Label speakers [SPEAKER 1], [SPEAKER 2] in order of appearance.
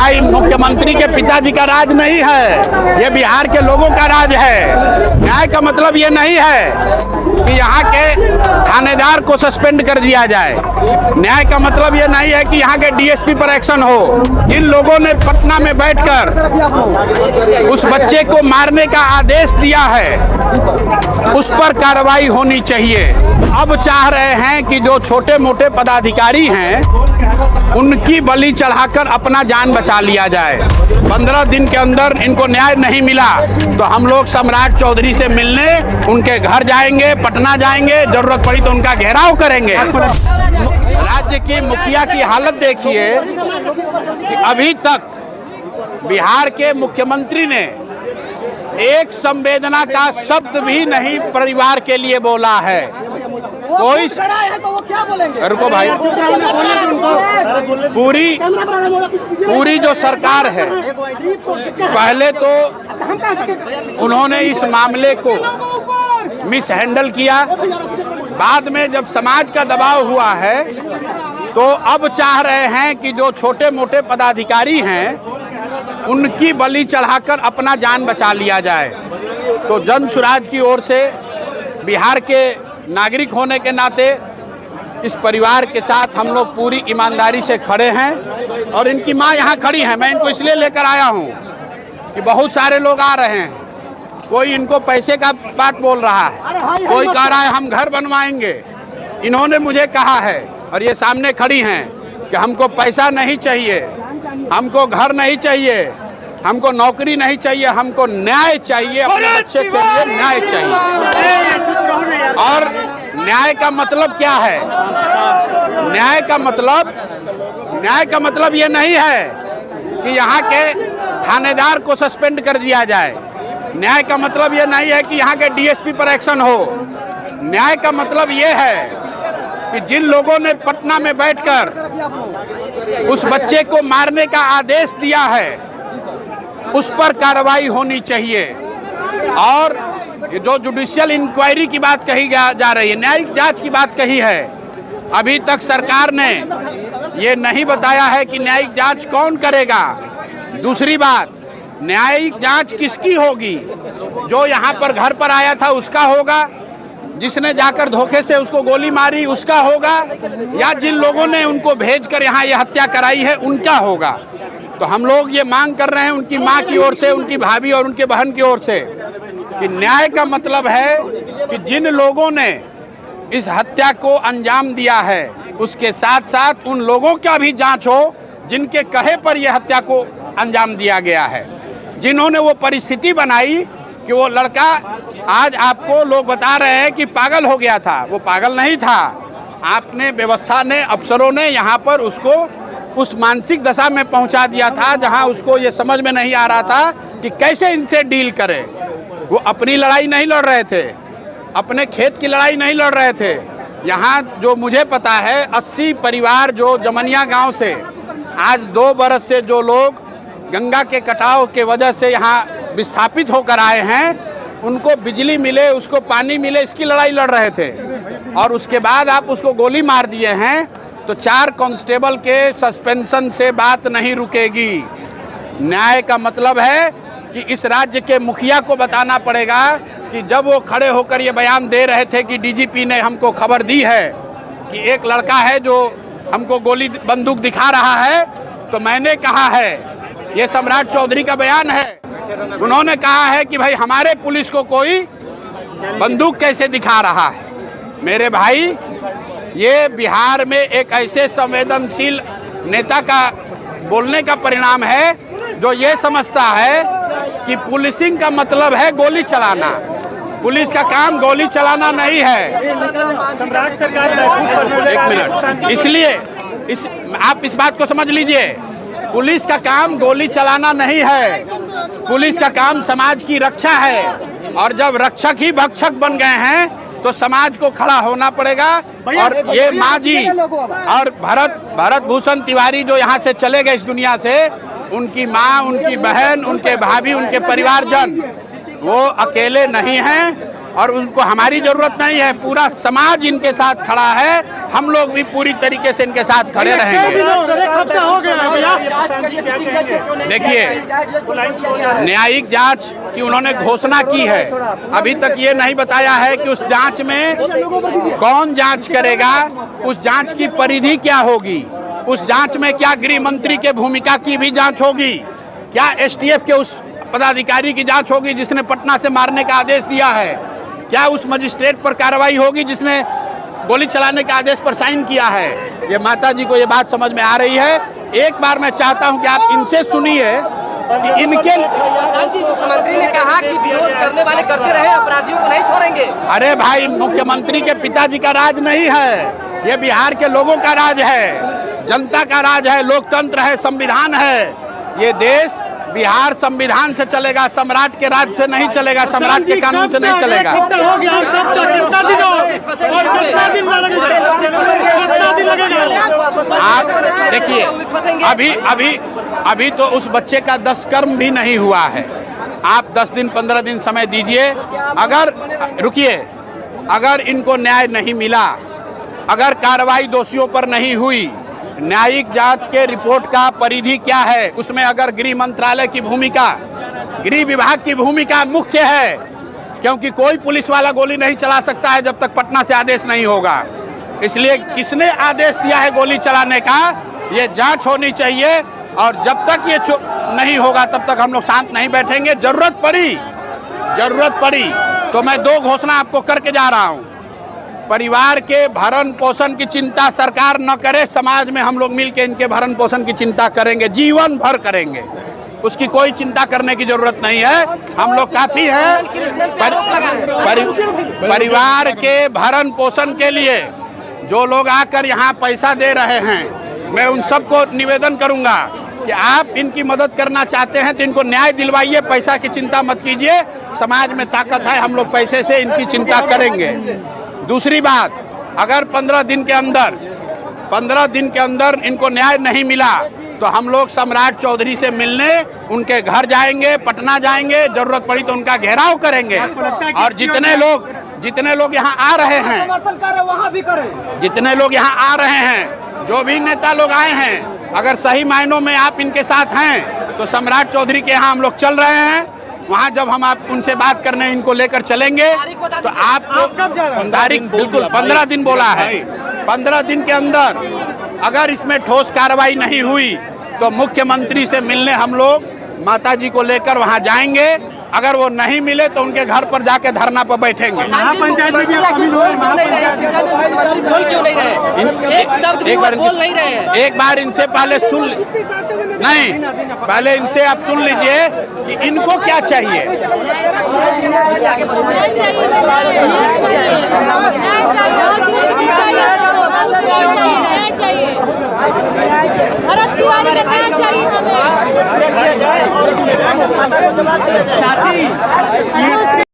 [SPEAKER 1] भाई मुख्यमंत्री के पिताजी का राज नहीं है, ये बिहार के लोगों का राज है। न्याय का मतलब ये नहीं है कि यहाँ के थानेदार को सस्पेंड कर दिया जाए। न्याय का मतलब ये नहीं है कि यहाँ के डीएसपी पर एक्शन हो। जिन लोगों ने पटना में बैठकर उस बच्चे को मारने का आदेश दिया है, उस पर कार्रवाई होनी चाहिए। अब चाह रहे हैं कि जो छोटे मोटे पदाधिकारी हैं उनकी बलि चढ़ाकर अपना जान बचा लिया जाए। 15 दिन के अंदर इनको न्याय नहीं मिला तो हम लोग सम्राट चौधरी से मिलने उनके घर जाएंगे, पटना जाएंगे, जरूरत पड़ी तो उनका घेराव करेंगे। राज्य की मुखिया की हालत देखिए कि अभी तक बिहार के मुख्यमंत्री ने एक संवेदना का शब्द भी नहीं परिवार के लिए बोला है। कोई तो वो क्या बोलेंगे? रुको भाई, पूरी जो सरकार है, पहले तो उन्होंने इस मामले को मिस हैंडल किया। बाद में जब समाज का दबाव हुआ है तो अब चाह रहे हैं कि जो छोटे मोटे पदाधिकारी हैं उनकी बलि चढ़ाकर अपना जान बचा लिया जाए। तो जन सुराज की ओर से बिहार के नागरिक होने के नाते इस परिवार के साथ हम लोग पूरी ईमानदारी से खड़े हैं और इनकी मां यहाँ खड़ी है। मैं इनको इसलिए लेकर आया हूँ कि बहुत सारे लोग आ रहे हैं, कोई इनको पैसे का बात बोल रहा है, कोई कह रहा है हम घर बनवाएंगे। इन्होंने मुझे कहा है और ये सामने खड़ी हैं कि हमको पैसा नहीं चाहिए, हमको घर नहीं चाहिए, हमको नौकरी नहीं चाहिए, हमको न्याय चाहिए, अपने बच्चे के लिए न्याय चाहिए। और न्याय का मतलब क्या है? न्याय का मतलब ये नहीं है कि यहाँ के थानेदार को सस्पेंड कर दिया जाए। न्याय का मतलब ये नहीं है कि यहाँ के डीएसपी पर एक्शन हो। न्याय का मतलब ये है कि जिन लोगों ने पटना में बैठकर उस बच्चे को मारने का आदेश दिया है उस पर कार्रवाई होनी चाहिए। और जो जुडिशियल इंक्वायरी की बात कही जा रही है, न्यायिक जांच की बात कही है, अभी तक सरकार ने ये नहीं बताया है कि न्यायिक जांच कौन करेगा। दूसरी बात, न्यायिक जांच किसकी होगी? जो यहाँ पर घर पर आया था उसका होगा, जिसने जाकर धोखे से उसको गोली मारी उसका होगा, या जिन लोगों ने उनको भेजकर यहाँ ये हत्या कराई है उनका होगा। तो हम लोग ये मांग कर रहे हैं उनकी मां की ओर से, उनकी भाभी और उनके बहन की ओर से कि न्याय का मतलब है कि जिन लोगों ने इस हत्या को अंजाम दिया है उसके साथ साथ उन लोगों का भी जांच हो जिनके कहे पर यह हत्या को अंजाम दिया गया है, जिन्होंने वो परिस्थिति बनाई कि वो लड़का आज आपको लोग बता रहे हैं कि पागल हो गया था। वो पागल नहीं था, आपने व्यवस्था ने, अफसरों ने यहाँ पर उसको उस मानसिक दशा में पहुँचा दिया था जहाँ उसको ये समझ में नहीं आ रहा था कि कैसे इनसे डील करे। वो अपनी लड़ाई नहीं लड़ रहे थे, अपने खेत की लड़ाई नहीं लड़ रहे थे। यहाँ जो मुझे पता है 80 परिवार जो जमनिया गांव से आज 2 बरस से जो लोग गंगा के कटाव के वजह से यहाँ विस्थापित होकर आए हैं उनको बिजली मिले, उसको पानी मिले, इसकी लड़ाई लड़ रहे थे। और उसके बाद आप उसको गोली मार दिए हैं तो 4 कांस्टेबल के सस्पेंशन से बात नहीं रुकेगी। न्याय का मतलब है कि इस राज्य के मुखिया को बताना पड़ेगा कि जब वो खड़े होकर ये बयान दे रहे थे कि डीजीपी ने हमको खबर दी है कि एक लड़का है जो हमको गोली बंदूक दिखा रहा है, तो मैंने कहा है, ये सम्राट चौधरी का बयान है, उन्होंने कहा है कि भाई हमारे पुलिस को कोई बंदूक कैसे दिखा रहा है। मेरे भाई, ये बिहार में एक ऐसे संवेदनशील नेता का बोलने का परिणाम है जो ये समझता है कि पुलिसिंग का मतलब है गोली चलाना। पुलिस का काम गोली चलाना नहीं है।
[SPEAKER 2] सम्राट सरकार
[SPEAKER 1] एक मिनट, इसलिए आप इस बात को समझ लीजिए, पुलिस का काम गोली चलाना नहीं है, पुलिस का काम समाज की रक्षा है। और जब रक्षक ही भक्षक बन गए हैं तो समाज को खड़ा होना पड़ेगा। और ये माँ जी और भरत भूषण तिवारी जो यहाँ से चले गए इस दुनिया से, उनकी माँ, उनकी बहन, उनके भाभी, उनके परिवारजन वो अकेले नहीं हैं। और उनको हमारी जरूरत नहीं है, पूरा समाज इनके साथ खड़ा है, हम लोग भी पूरी तरीके से इनके साथ खड़े रहेंगे। देखिए, न्यायिक जांच की उन्होंने घोषणा की है, अभी तक ये नहीं बताया है कि उस जांच में कौन जांच करेगा, उस जांच की परिधि क्या होगी, उस जांच में क्या गृह मंत्री के भूमिका की भी जांच होगी, क्या एसटीएफ के उस पदाधिकारी की जांच होगी जिसने पटना से मारने का आदेश दिया है, क्या उस मजिस्ट्रेट पर कार्रवाई होगी जिसने गोली चलाने के आदेश पर साइन किया है। ये माता जी को ये बात समझ में आ रही है। एक बार मैं चाहता हूं कि आप इनसे सुनिए कि इनके
[SPEAKER 2] मुख्यमंत्री ने कहा कि विरोध करने वाले करते रहे, अपराधियों को नहीं छोड़ेंगे।
[SPEAKER 1] अरे भाई, मुख्यमंत्री के पिताजी का राज नहीं है, ये बिहार के लोगों का राज है, जनता का राज है, लोकतंत्र है, संविधान है। ये देश बिहार संविधान से चलेगा, सम्राट के राज से नहीं चलेगा, सम्राट के कानून से नहीं चलेगा। आप देखिए, अभी तो उस बच्चे का 10 कर्म भी नहीं हुआ है। आप 10 दिन 15 दिन समय दीजिए। अगर रुकिए, अगर इनको न्याय नहीं मिला, अगर कार्रवाई दोषियों पर नहीं हुई, न्यायिक जांच के रिपोर्ट का परिधि क्या है, उसमें अगर गृह मंत्रालय की भूमिका, गृह विभाग की भूमिका मुख्य है, क्योंकि कोई पुलिस वाला गोली नहीं चला सकता है जब तक पटना से आदेश नहीं होगा। इसलिए किसने आदेश दिया है गोली चलाने का, ये जांच होनी चाहिए। और जब तक ये नहीं होगा तब तक हम लोग शांत नहीं बैठेंगे। जरूरत पड़ी तो मैं 2 घोषणा आपको करके जा रहा हूँ। परिवार के भरण पोषण की चिंता सरकार न करे, समाज में हम लोग मिलकर इनके भरण पोषण की चिंता करेंगे, जीवन भर करेंगे। उसकी कोई चिंता करने की जरूरत नहीं है, हम लोग काफी हैं। परिवार के भरण पोषण के लिए जो लोग आकर यहाँ पैसा दे रहे हैं, मैं उन सबको निवेदन करूंगा कि आप इनकी मदद करना चाहते हैं तो इनको न्याय दिलवाइए, पैसा की चिंता मत कीजिए। समाज में ताकत है, हम लोग पैसे से इनकी चिंता करेंगे। दूसरी बात, अगर 15 दिन के अंदर इनको न्याय नहीं मिला तो हम लोग सम्राट चौधरी से मिलने उनके घर जाएंगे, पटना जाएंगे, जरूरत पड़ी तो उनका घेराव करेंगे। और जितने लोग यहाँ आ रहे हैं,
[SPEAKER 3] वहाँ भी करें।
[SPEAKER 1] जितने लोग यहाँ आ रहे हैं, जो भी नेता लोग आए हैं, अगर सही मायनों में आप इनके साथ हैं तो सम्राट चौधरी के यहाँ हम लोग चल रहे हैं। वहाँ जब हम आप उनसे बात करने इनको लेकर चलेंगे तो आपको तारीख बिल्कुल 15 दिन बोला है। 15 दिन के अंदर अगर इसमें ठोस कार्रवाई नहीं हुई तो मुख्यमंत्री से मिलने हम लोग माता जी को लेकर वहाँ जाएंगे। अगर वो नहीं मिले तो उनके घर पर जाके धरना पर बैठेंगे।
[SPEAKER 2] पंचायत में भी आप शामिल बोल क्यों नहीं रहे? एक शब्द भी बोल नहीं रहे।
[SPEAKER 1] एक बार इनसे पहले सुन नहीं, पहले इनसे आप सुन लीजिए कि इनको क्या चाहिए।
[SPEAKER 4] चाची